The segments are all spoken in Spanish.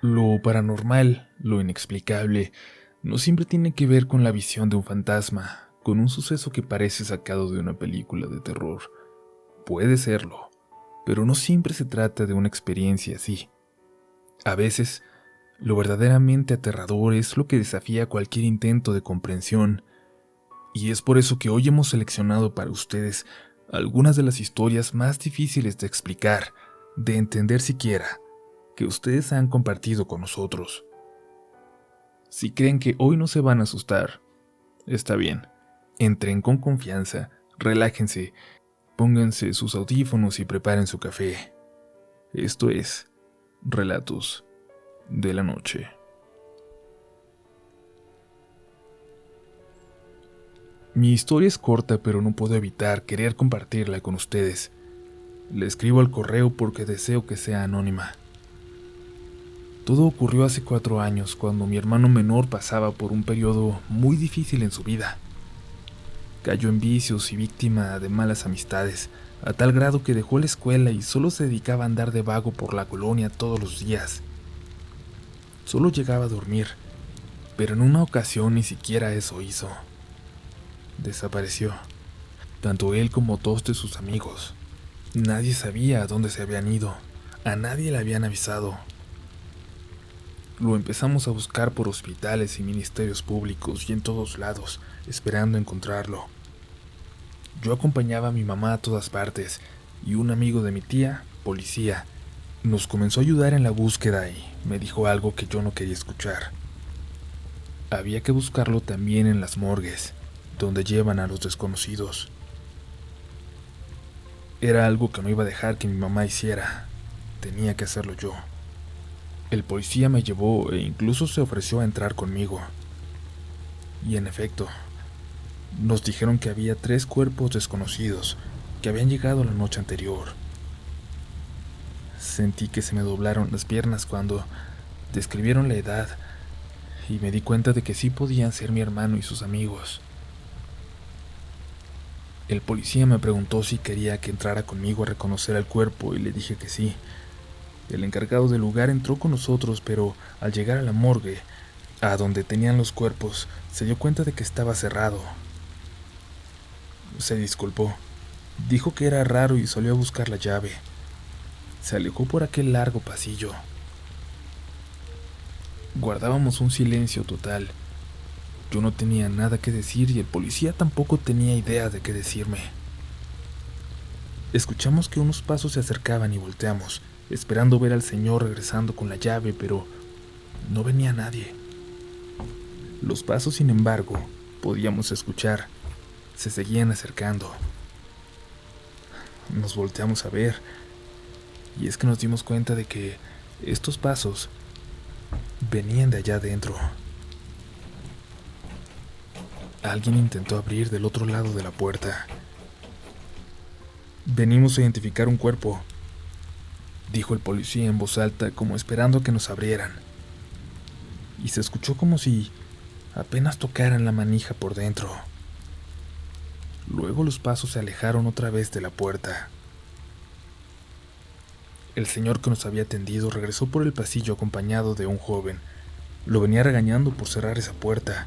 Lo paranormal, lo inexplicable, no siempre tiene que ver con la visión de un fantasma, con un suceso que parece sacado de una película de terror. Puede serlo, pero no siempre se trata de una experiencia así. A veces, lo verdaderamente aterrador es lo que desafía cualquier intento de comprensión, y es por eso que hoy hemos seleccionado para ustedes algunas de las historias más difíciles de explicar, de entender siquiera, que ustedes han compartido con nosotros. Si creen que hoy no se van a asustar, está bien. Entren con confianza, relájense, pónganse sus audífonos y preparen su café. Esto es Relatos de la Noche. Mi historia es corta, pero no puedo evitar querer compartirla con ustedes. Le escribo al correo porque deseo que sea anónima. Todo ocurrió hace 4 años, cuando mi hermano menor pasaba por un periodo muy difícil en su vida. Cayó en vicios y víctima de malas amistades, a tal grado que dejó la escuela y solo se dedicaba a andar de vago por la colonia todos los días. Solo llegaba a dormir, pero en una ocasión ni siquiera eso hizo. Desapareció, tanto él como 2 de sus amigos. Nadie sabía a dónde se habían ido, a nadie le habían avisado. Lo empezamos a buscar por hospitales y ministerios públicos y en todos lados, esperando encontrarlo. Yo acompañaba a mi mamá a todas partes, y un amigo de mi tía, policía, nos comenzó a ayudar en la búsqueda y me dijo algo que yo no quería escuchar. Había que buscarlo también en las morgues, donde llevan a los desconocidos. Era algo que no iba a dejar que mi mamá hiciera, tenía que hacerlo yo. El policía me llevó e incluso se ofreció a entrar conmigo. Y en efecto, nos dijeron que había 3 cuerpos desconocidos que habían llegado la noche anterior. Sentí que se me doblaron las piernas cuando describieron la edad y me di cuenta de que sí podían ser mi hermano y sus amigos. El policía me preguntó si quería que entrara conmigo a reconocer al cuerpo y le dije que sí. El encargado del lugar entró con nosotros, pero al llegar a la morgue, a donde tenían los cuerpos, se dio cuenta de que estaba cerrado. Se disculpó, dijo que era raro y salió a buscar la llave. Se alejó por aquel largo pasillo. Guardábamos un silencio total. Yo no tenía nada que decir y el policía tampoco tenía idea de qué decirme. Escuchamos que unos pasos se acercaban y volteamos, esperando ver al señor regresando con la llave, pero no venía nadie. Los pasos, sin embargo, podíamos escuchar. Se seguían acercando. Nos volteamos a ver, y es que nos dimos cuenta de que estos pasos venían de allá adentro. Alguien intentó abrir del otro lado de la puerta. Venimos a identificar un cuerpo, dijo el policía en voz alta, como esperando que nos abrieran. Y se escuchó como si apenas tocaran la manija por dentro. Luego los pasos se alejaron otra vez de la puerta. El señor que nos había atendido regresó por el pasillo acompañado de un joven. Lo venía regañando por cerrar esa puerta.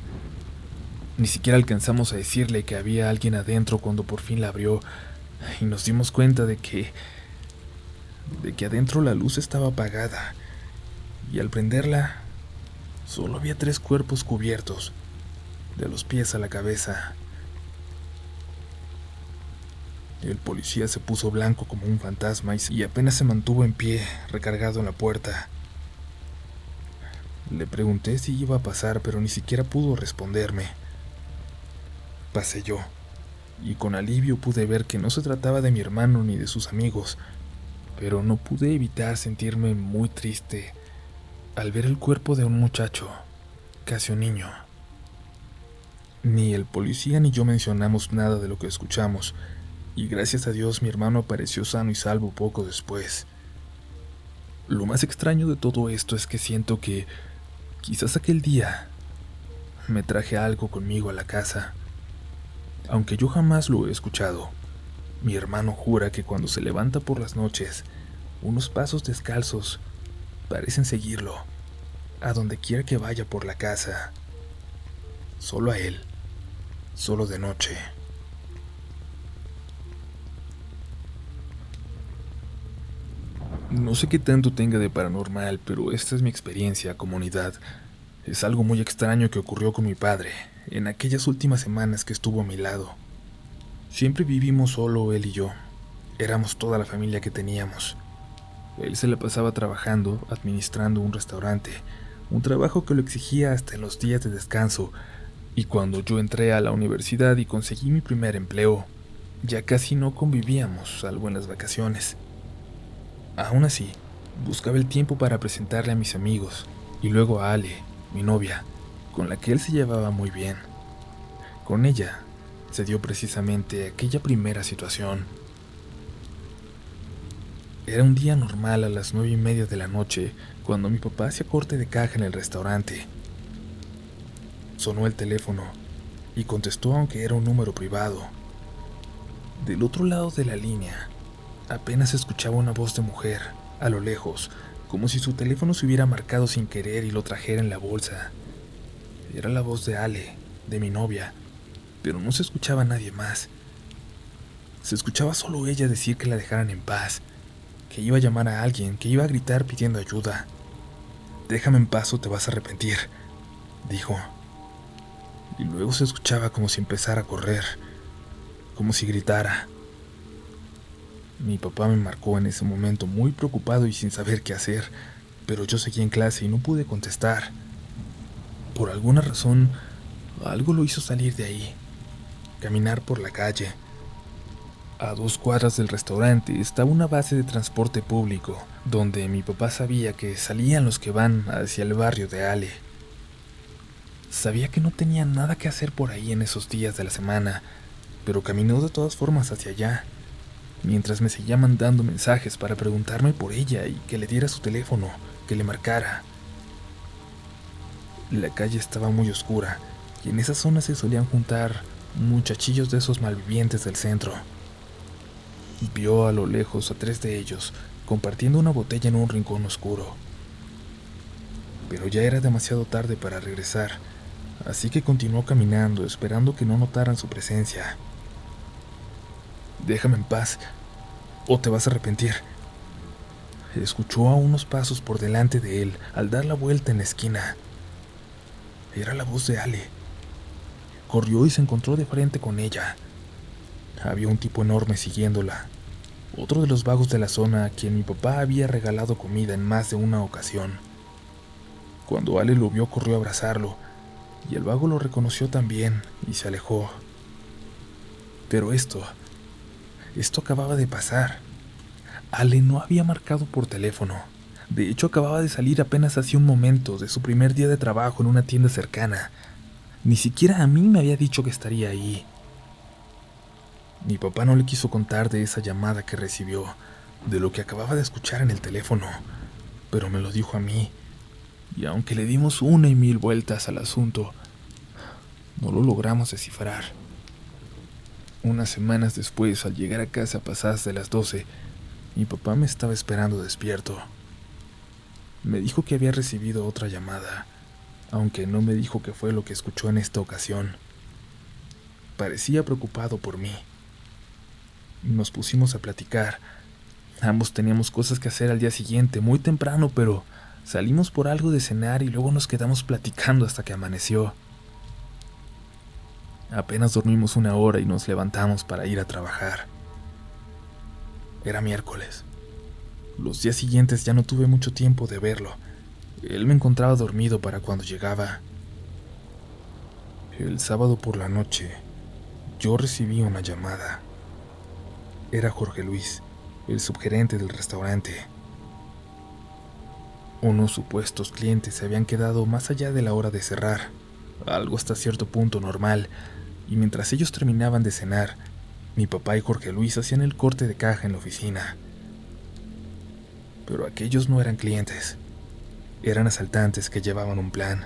Ni siquiera alcanzamos a decirle que había alguien adentro cuando por fin la abrió y nos dimos cuenta de que adentro la luz estaba apagada y al prenderla solo había 3 cuerpos cubiertos, de los pies a la cabeza. El policía se puso blanco como un fantasma y apenas se mantuvo en pie, recargado en la puerta. Le pregunté si iba a pasar, pero ni siquiera pudo responderme. Pasé yo, y con alivio pude ver que no se trataba de mi hermano ni de sus amigos, pero no pude evitar sentirme muy triste al ver el cuerpo de un muchacho, casi un niño. Ni el policía ni yo mencionamos nada de lo que escuchamos, y gracias a Dios mi hermano apareció sano y salvo poco después. Lo más extraño de todo esto es que siento que quizás aquel día me traje algo conmigo a la casa. Aunque yo jamás lo he escuchado, mi hermano jura que cuando se levanta por las noches, unos pasos descalzos parecen seguirlo, a donde quiera que vaya por la casa. Solo a él, solo de noche. No sé qué tanto tenga de paranormal, pero esta es mi experiencia, comunidad. Es algo muy extraño que ocurrió con mi padre en aquellas últimas semanas que estuvo a mi lado. Siempre vivimos solo él y yo. Éramos toda la familia que teníamos. Él se la pasaba trabajando, administrando un restaurante, un trabajo que lo exigía hasta en los días de descanso, y cuando yo entré a la universidad y conseguí mi primer empleo, ya casi no convivíamos, salvo en las vacaciones. Aún así, buscaba el tiempo para presentarle a mis amigos, y luego a Ale, mi novia, con la que él se llevaba muy bien. Con ella se dio precisamente aquella primera situación. Era un día normal a las 9:30 de la noche, cuando mi papá hacía corte de caja en el restaurante. Sonó el teléfono, y contestó aunque era un número privado. Del otro lado de la línea, apenas escuchaba una voz de mujer, a lo lejos, como si su teléfono se hubiera marcado sin querer y lo trajera en la bolsa. Era la voz de Ale, de mi novia, pero no se escuchaba a nadie más. Se escuchaba solo ella decir que la dejaran en paz, que iba a llamar a alguien, que iba a gritar pidiendo ayuda. «Déjame en paz o te vas a arrepentir», dijo. Y luego se escuchaba como si empezara a correr, como si gritara. Mi papá me marcó en ese momento muy preocupado y sin saber qué hacer, pero yo seguía en clase y no pude contestar. Por alguna razón, algo lo hizo salir de ahí, caminar por la calle. A 2 cuadras del restaurante estaba una base de transporte público, donde mi papá sabía que salían los que van hacia el barrio de Ale. Sabía que no tenía nada que hacer por ahí en esos días de la semana, pero caminó de todas formas hacia allá, mientras me seguía mandando mensajes para preguntarme por ella y que le diera su teléfono, que le marcara. La calle estaba muy oscura, y en esa zona se solían juntar muchachillos de esos malvivientes del centro. Vio a lo lejos a 3 de ellos, compartiendo una botella en un rincón oscuro. Pero ya era demasiado tarde para regresar, así que continuó caminando, esperando que no notaran su presencia. «Déjame en paz, o te vas a arrepentir». Escuchó a unos pasos por delante de él al dar la vuelta en la esquina. Era la voz de Ale. Corrió y se encontró de frente con ella. Había un tipo enorme siguiéndola, otro de los vagos de la zona a quien mi papá había regalado comida en más de una ocasión. Cuando Ale lo vio, corrió a abrazarlo, y el vago lo reconoció también y se alejó. Pero esto acababa de pasar. Ale no había marcado por teléfono. De hecho, acababa de salir apenas hace un momento de su primer día de trabajo en una tienda cercana. Ni siquiera a mí me había dicho que estaría ahí. Mi papá no le quiso contar de esa llamada que recibió, de lo que acababa de escuchar en el teléfono, pero me lo dijo a mí, y aunque le dimos 1,000 vueltas al asunto, no lo logramos descifrar. Unas semanas después, al llegar a casa pasadas de las 12, mi papá me estaba esperando despierto. Me dijo que había recibido otra llamada, aunque no me dijo qué fue lo que escuchó en esta ocasión. Parecía preocupado por mí. Nos pusimos a platicar. Ambos teníamos cosas que hacer al día siguiente, muy temprano, pero salimos por algo de cenar y luego nos quedamos platicando hasta que amaneció. Apenas dormimos 1 hora y nos levantamos para ir a trabajar. Era miércoles. Los días siguientes ya no tuve mucho tiempo de verlo. Él me encontraba dormido para cuando llegaba. El sábado por la noche, yo recibí una llamada. Era Jorge Luis, el subgerente del restaurante. Unos supuestos clientes se habían quedado más allá de la hora de cerrar, algo hasta cierto punto normal, y mientras ellos terminaban de cenar, mi papá y Jorge Luis hacían el corte de caja en la oficina. Pero aquellos no eran clientes, eran asaltantes que llevaban un plan.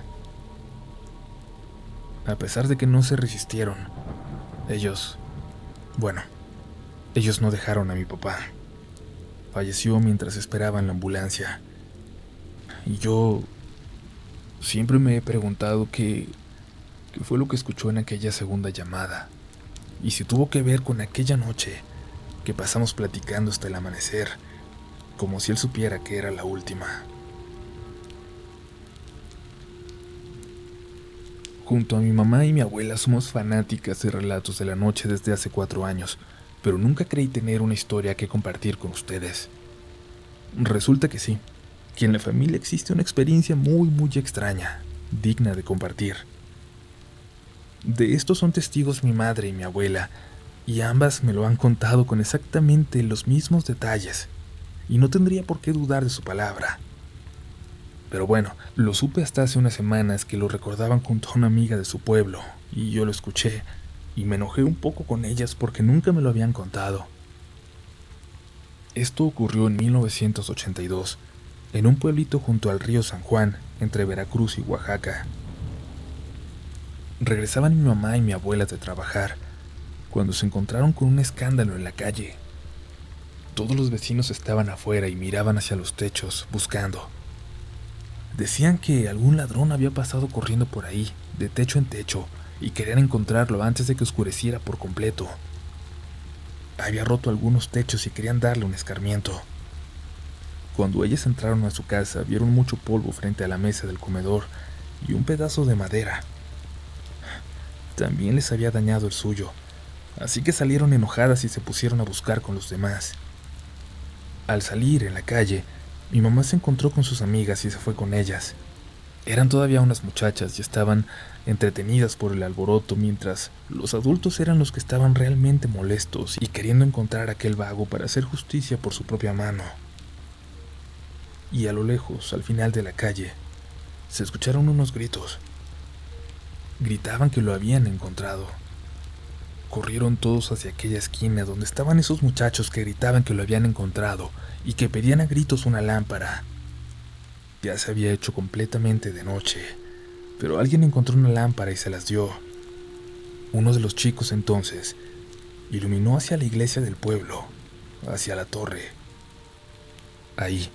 A pesar de que no se resistieron, ellos no dejaron a mi papá. Falleció mientras esperaban la ambulancia. Y yo Siempre me he preguntado qué fue lo que escuchó en aquella segunda llamada, y si tuvo que ver con aquella noche que pasamos platicando hasta el amanecer, como si él supiera que era la última. Junto a mi mamá y mi abuela somos fanáticas de Relatos de la Noche desde hace 4 años, pero nunca creí tener una historia que compartir con ustedes. Resulta que sí, que en la familia existe una experiencia muy extraña, digna de compartir. De esto son testigos mi madre y mi abuela, y ambas me lo han contado con exactamente los mismos detalles, y no tendría por qué dudar de su palabra. Pero bueno, lo supe hasta hace unas semanas que lo recordaban junto a una amiga de su pueblo, y yo lo escuché, y me enojé un poco con ellas porque nunca me lo habían contado. Esto ocurrió en 1982, en un pueblito junto al río San Juan, entre Veracruz y Oaxaca. Regresaban mi mamá y mi abuela de trabajar, cuando se encontraron con un escándalo en la calle. Todos los vecinos estaban afuera y miraban hacia los techos, buscando. Decían que algún ladrón había pasado corriendo por ahí, de techo en techo, y querían encontrarlo antes de que oscureciera por completo. Había roto algunos techos y querían darle un escarmiento. Cuando ellas entraron a su casa, vieron mucho polvo frente a la mesa del comedor y un pedazo de madera. También les había dañado el suyo, así que salieron enojadas y se pusieron a buscar con los demás. Al salir en la calle, mi mamá se encontró con sus amigas y se fue con ellas. Eran todavía unas muchachas y estaban entretenidas por el alboroto, mientras los adultos eran los que estaban realmente molestos y queriendo encontrar a aquel vago para hacer justicia por su propia mano. Y a lo lejos, al final de la calle, se escucharon unos gritos. Gritaban que lo habían encontrado. Corrieron todos hacia aquella esquina donde estaban esos muchachos que gritaban que lo habían encontrado y que pedían a gritos una lámpara. Ya se había hecho completamente de noche, pero alguien encontró una lámpara y se las dio. Uno de los chicos entonces iluminó hacia la iglesia del pueblo, hacia la torre. Ahí,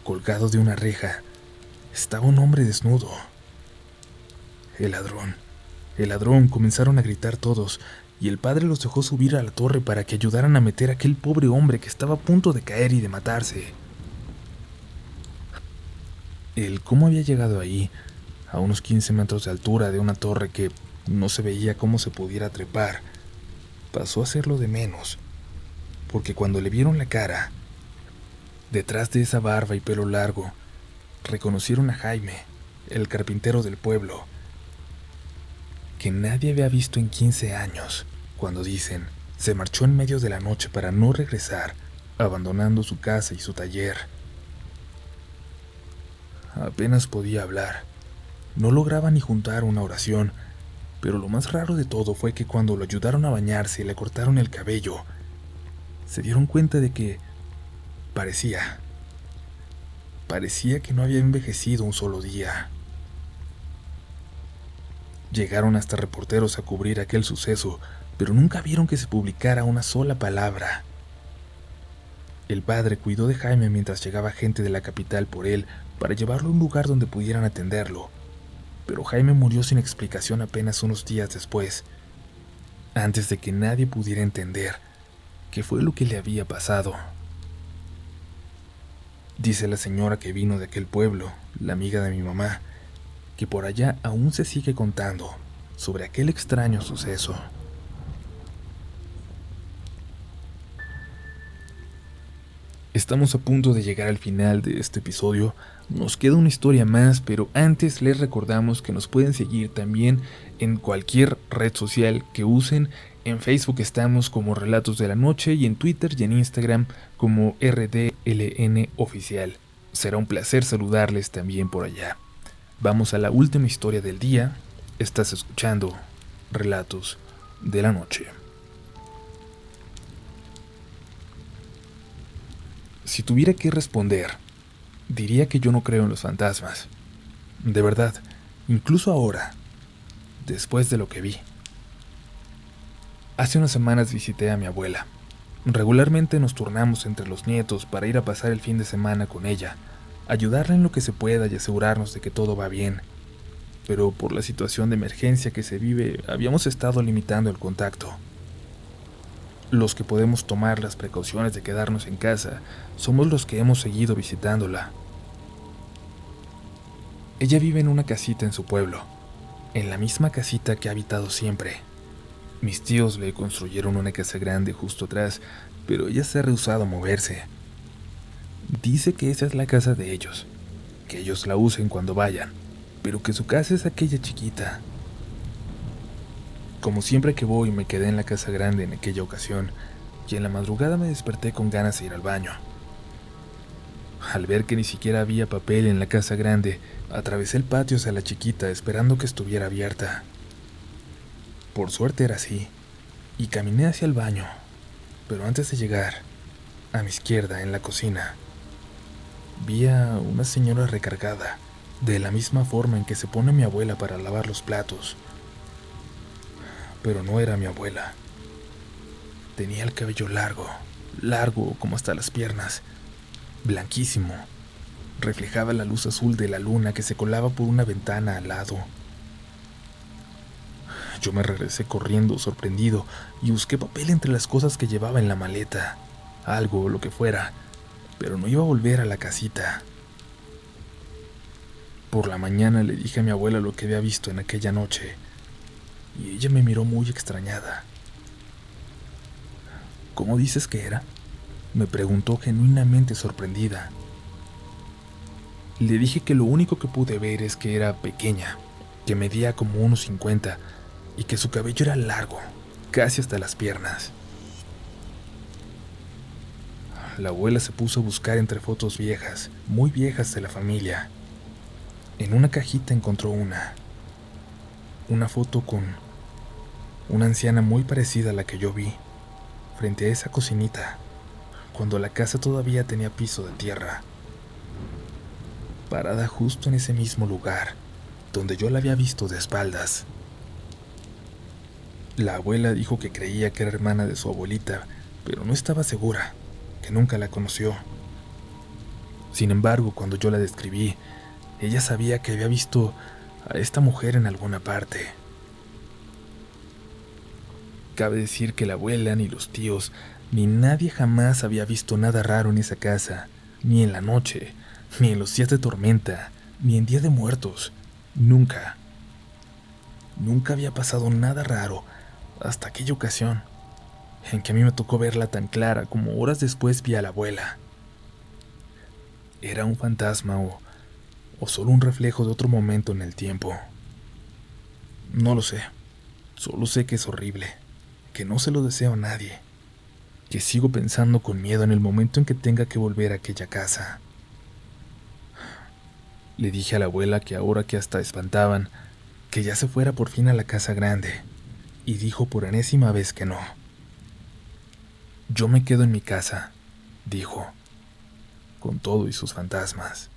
colgado de una reja, estaba un hombre desnudo. El ladrón, comenzaron a gritar todos, y el padre los dejó subir a la torre para que ayudaran a meter a aquel pobre hombre que estaba a punto de caer y de matarse. El cómo había llegado ahí, a unos 15 metros de altura de una torre que no se veía cómo se pudiera trepar, pasó a ser lo de menos, porque cuando le vieron la cara, detrás de esa barba y pelo largo, reconocieron a Jaime, el carpintero del pueblo, que nadie había visto en 15 años, cuando dicen, se marchó en medio de la noche para no regresar, abandonando su casa y su taller. Apenas podía hablar, no lograba ni juntar una oración, pero lo más raro de todo fue que cuando lo ayudaron a bañarse y le cortaron el cabello, se dieron cuenta de que parecía que no había envejecido un solo día. Llegaron hasta reporteros a cubrir aquel suceso, pero nunca vieron que se publicara una sola palabra. El padre cuidó de Jaime mientras llegaba gente de la capital por él para llevarlo a un lugar donde pudieran atenderlo, pero Jaime murió sin explicación apenas unos días después, antes de que nadie pudiera entender qué fue lo que le había pasado. Dice la señora que vino de aquel pueblo, la amiga de mi mamá, que por allá aún se sigue contando sobre aquel extraño suceso. Estamos a punto de llegar al final de este episodio. Nos queda una historia más, pero antes les recordamos que nos pueden seguir también en cualquier red social que usen. En Facebook estamos como Relatos de la Noche y en Twitter y en Instagram como RDLN Oficial. Será un placer saludarles también por allá. Vamos a la última historia del día. Estás escuchando Relatos de la Noche. Si tuviera que responder, diría que yo no creo en los fantasmas. De verdad, incluso ahora, después de lo que vi. Hace unas semanas visité a mi abuela. Regularmente nos turnamos entre los nietos para ir a pasar el fin de semana con ella, ayudarla en lo que se pueda y asegurarnos de que todo va bien. pero por la situación de emergencia que se vive, habíamos estado limitando el contacto. Los que podemos tomar las precauciones de quedarnos en casa somos los que hemos seguido visitándola. Ella vive en una casita en su pueblo, en la misma casita que ha habitado siempre. Mis tíos le construyeron una casa grande justo atrás, pero ella se ha rehusado a moverse. Dice que esa es la casa de ellos, que ellos la usen cuando vayan, pero que su casa es aquella chiquita. Como siempre que voy, me quedé en la casa grande en aquella ocasión, y en la madrugada me desperté con ganas de ir al baño. Al ver que ni siquiera había papel en la casa grande, atravesé el patio hacia la chiquita esperando que estuviera abierta. Por suerte era así, y caminé hacia el baño, pero antes de llegar, a mi izquierda, en la cocina, vi a una señora recargada, de la misma forma en que se pone mi abuela para lavar los platos. Pero no era mi abuela. Tenía el cabello largo, largo como hasta las piernas, blanquísimo. Reflejaba la luz azul de la luna que se colaba por una ventana al lado. Yo me regresé corriendo, sorprendido, y busqué papel entre las cosas que llevaba en la maleta, algo o lo que fuera, pero no iba a volver a la casita. Por la mañana le dije a mi abuela lo que había visto en aquella noche, y ella me miró muy extrañada. ¿Cómo dices que era?, me preguntó genuinamente sorprendida. Le dije que lo único que pude ver es que era pequeña, que medía como unos 50 y que su cabello era largo, casi hasta las piernas. La abuela se puso a buscar entre fotos viejas, muy viejas de la familia. En una cajita encontró una foto con una anciana muy parecida a la que yo vi, frente a esa cocinita, cuando la casa todavía tenía piso de tierra, parada justo en ese mismo lugar, donde yo la había visto de espaldas. La abuela dijo que creía que era hermana de su abuelita, pero no estaba segura, que nunca la conoció. Sin embargo, cuando yo la describí, ella sabía que había visto a esta mujer en alguna parte. Cabe decir que la abuela, ni los tíos, ni nadie jamás había visto nada raro en esa casa, ni en la noche, ni en los días de tormenta, ni en Día de Muertos. Nunca. Nunca había pasado nada raro hasta aquella ocasión, en que a mí me tocó verla tan clara como horas después vi a la abuela. ¿Era un fantasma o solo un reflejo de otro momento en el tiempo? No lo sé. Solo sé que es horrible, que no se lo deseo a nadie, que sigo pensando con miedo en el momento en que tenga que volver a aquella casa. Le dije a la abuela que ahora que hasta espantaban, que ya se fuera por fin a la casa grande, y dijo por enésima vez que no. Yo me quedo en mi casa, dijo, con todo y sus fantasmas.